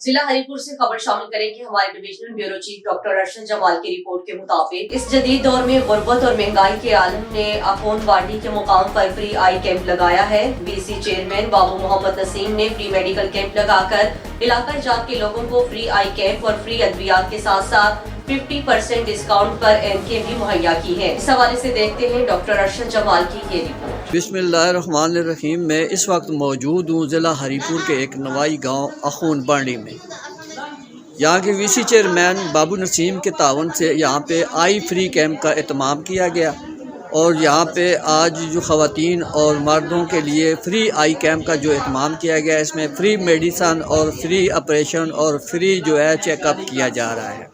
जिला हरिपुर से खबर शामिल करें कि हमारे divisional bureau chief doctor Arshad Jamal की रिपोर्ट के मुताबिक इस जदीद दौर में गुर्बत और महंगाई के आलम में अखून वाडी के मुकाम पर फ्री आई कैंप लगाया है। बीसी चेयरमैन बाबू मोहम्मद नसीम ने फ्री मेडिकल कैंप लगाकर इलाका जात के लोगों को फ्री आई कैंप और फ्री अद्वियात के साथ साथ 50% डिस्काउंट पर एनके भी मुहैया की है। इस हवाले से देखते हैं डॉक्टर अरशद जमाल की ये रिपोर्ट। बिस्मिल्लाहिर्रहमानिर्रहीम। मैं इस वक्त मौजूद हूँ ज़िला हरीपुर के एक नवाई गांव अखून बांडी में। यहाँ के वीसी चेयरमैन बाबू नसीम के तावन से यहाँ पे आई फ्री कैंप का एहतमाम किया गया और यहाँ पे आज जो ख़वातीन और मर्दों के लिए फ्री आई कैंप का जो एहतमाम किया गया, इसमें फ्री मेडिसन और फ्री ऑपरेशन और फ्री जो है चेकअप किया जा रहा है।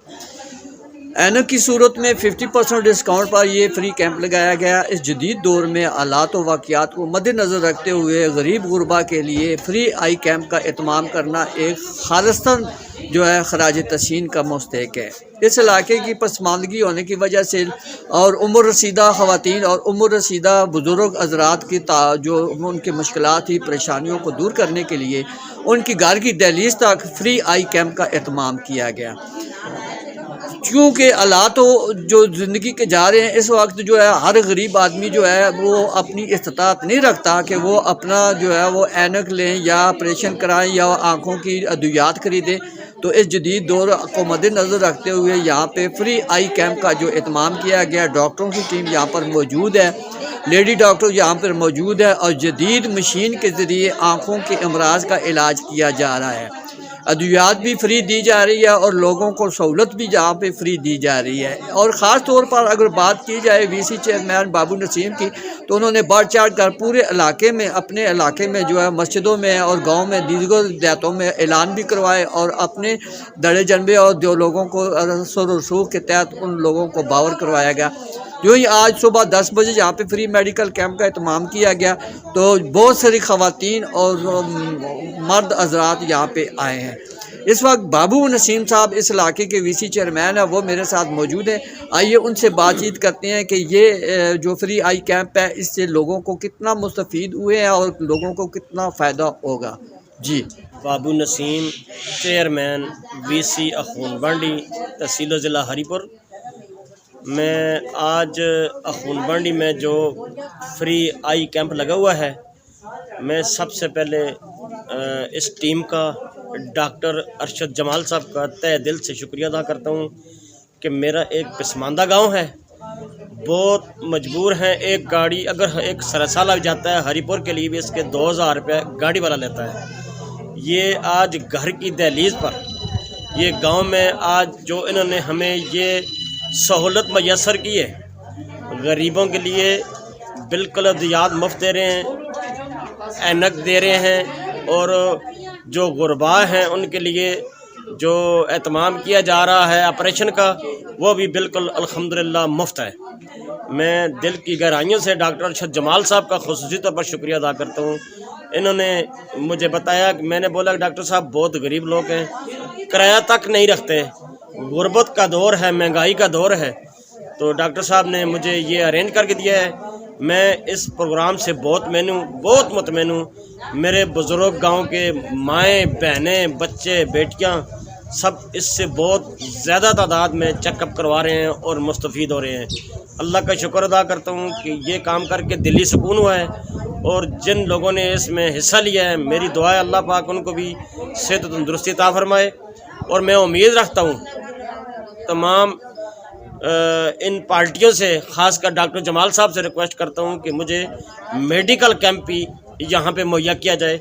ऐनक की सूरत में 50% डिस्काउंट पर ये फ्री कैंप लगाया गया। इस जदीद दौर में हालात और वाक़यात को मद्देनज़र रखते हुए गरीब गुरबा के लिए फ्री आई कैंप का एहतमाम करना एक खालिस्तन जो है खराज तहसीन का मुस्तहक है। इस इलाके की पसमानदगी होने की वजह से और उम्र रसीदा ख़वातीन और उम्र रसीदा बुज़ुर्ग हज़रात की जो उनकी मुश्किलात थी, परेशानियों को दूर करने के लिए उनकी घर की दहलीज तक फ्री आई कैंप का एहतमाम किया गया। क्योंकि हालात जो ज़िंदगी के जा रहे हैं, इस वक्त जो है हर गरीब आदमी जो है वो अपनी इस्तात नहीं रखता कि वो अपना जो है वो ऐनक लें या ऑपरेशन कराएं या आँखों की अद्वियात खरीदें। तो इस जदीद दौर को मद्देनज़र रखते हुए यहाँ पे फ्री आई कैंप का जो एहतमाम किया गया, डॉक्टरों की टीम यहाँ पर मौजूद है, लेडी डॉक्टर यहाँ पर मौजूद है और जदीद मशीन के ज़रिए आँखों के अमराज का इलाज किया जा रहा है। अद्वियात भी फ्री दी जा रही है और लोगों को सहूलत भी जहाँ पे फ्री दी जा रही है। और ख़ास तौर पर अगर बात की जाए वीसी चेयरमैन बाबू नसीम की, तो उन्होंने बढ़ चढ़ कर पूरे इलाके में, अपने इलाके में जो है मस्जिदों में और गांव में दीगर देहातों में ऐलान भी करवाए और अपने दड़े जनबे और जो लोगों को असर रसूख के तहत उन लोगों को बावर करवाया गया। जो ही आज सुबह 10 बजे यहाँ पे फ्री मेडिकल कैंप का एहतमाम किया गया, तो बहुत सारी ख़वातीन और मर्द हज़रात यहाँ पे आए हैं। इस वक्त बाबू नसीम साहब इस इलाके के वीसी चेयरमैन है, वो मेरे साथ मौजूद हैं। आइए उनसे बातचीत करते हैं कि ये जो फ्री आई कैंप है इससे लोगों को कितना मुस्तफ़ीद हुए हैं और लोगों को कितना फ़ायदा होगा। जी। बाबू नसीम, चेयरमैन वीसी अखून बांडी, तहसील ज़िला हरीपुर। मैं आज अखून बांडी में जो फ्री आई कैंप लगा हुआ है, मैं सबसे पहले इस टीम का, डॉक्टर अरशद जमाल साहब का तहे दिल से शुक्रिया अदा करता हूँ कि मेरा एक पसमानदा गांव है, बहुत मजबूर हैं। एक गाड़ी अगर एक सरसा लग जाता है हरीपुर के लिए भी इसके 2000 रुपये गाड़ी वाला लेता है। ये आज घर की दहलीज पर ये गांव में आज जो इन्होंने हमें ये सहूलत मैसर की है, गरीबों के लिए बिल्कुल अद्वियात मुफ्त दे रहे हैं, ऐनक दे रहे हैं और जो गुरबा हैं उनके लिए जो एहतमाम किया जा रहा है ऑपरेशन का, वो भी बिल्कुल अल्हम्दुलिल्लाह मुफ्त है। मैं दिल की गहराइयों से डॉक्टर अरशद जमाल साहब का खुसूसी तौर पर शुक्रिया अदा करता हूँ। इन्होंने मुझे बताया कि मैंने बोला कि डॉक्टर साहब बहुत गरीब लोग हैं, किराया तक नहीं रखते, गुर्बत का दौर है, महंगाई का दौर है, तो डॉक्टर साहब ने मुझे ये अरेंज करके दिया है। मैं इस प्रोग्राम से बहुत मुतमईन हूँ। मेरे बुज़ुर्ग गांव के माएँ, बहनें, बच्चे, बेटियाँ सब इससे बहुत ज़्यादा तादाद में चेकअप करवा रहे हैं और मुस्तफ़ीद हो रहे हैं। अल्लाह का शुक्र अदा करता हूँ कि ये काम करके दिली सुकून हुआ है और जिन लोगों ने इसमें हिस्सा लिया है, मेरी दुआ है अल्लाह पाक उनको भी सेहत तंदुरुस्ती अता फरमाए। और मैं उम्मीद रखता हूँ तमाम इन पार्टियों से, ख़ासकर डॉक्टर जमाल साहब से रिक्वेस्ट करता हूँ कि मुझे मेडिकल कैंप भी यहाँ पे मुहैया किया जाए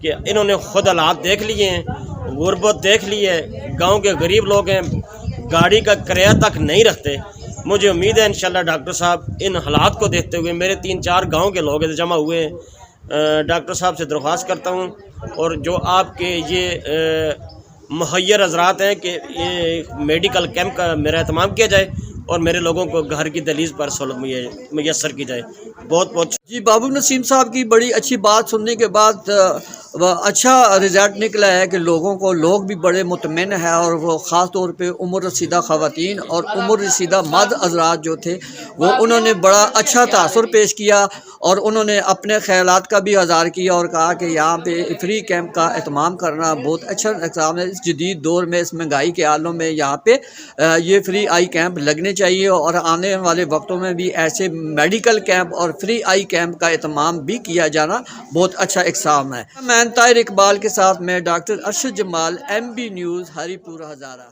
कि इन्होंने ख़ुद हालात देख लिए हैं, गुर्बत देख ली है, गांव के गरीब लोग हैं, गाड़ी का किराया तक नहीं रखते। मुझे उम्मीद है इंशाल्लाह डॉक्टर साहब इन हालात को देखते हुए, मेरे 3-4 गांव के लोग जमा हुए हैं, डॉक्टर साहब से दरख्वास्त करता हूँ और जो आपके ये मुहैयर हज़रात हैं कि ये मेडिकल कैंप का मेरा एहतमाम किया जाए, اور میرے لوگوں کو گھر کی دہلیز پر سہولت میسر کی جائے. بہت بہت جی بابو نسیم صاحب کی بڑی اچھی بات سننے کے بعد اچھا رزلٹ نکلا ہے کہ لوگ بھی بڑے مطمئن ہیں، اور وہ خاص طور پہ عمر رسیدہ خواتین اور عمر رسیدہ مرد حضرات جو تھے وہ انہوں نے بڑا اچھا تاثر پیش کیا، اور انہوں نے اپنے خیالات کا بھی اظہار کیا اور کہا کہ یہاں پہ فری کیمپ کا اہتمام کرنا بہت اچھا اقدام ہے. اس جدید دور میں، اس مہنگائی کے عالم میں یہاں پہ یہ فری آئی کیمپ لگنے چاہیے، اور آنے والے وقتوں میں بھی ایسے میڈیکل کیمپ اور فری آئی کیمپ کا اہتمام بھی کیا جانا بہت اچھا اقدام ہے. میں طاہر اقبال کے ساتھ میں ڈاکٹر ارشد جمال، MB نیوز، ہری پور ہزارہ.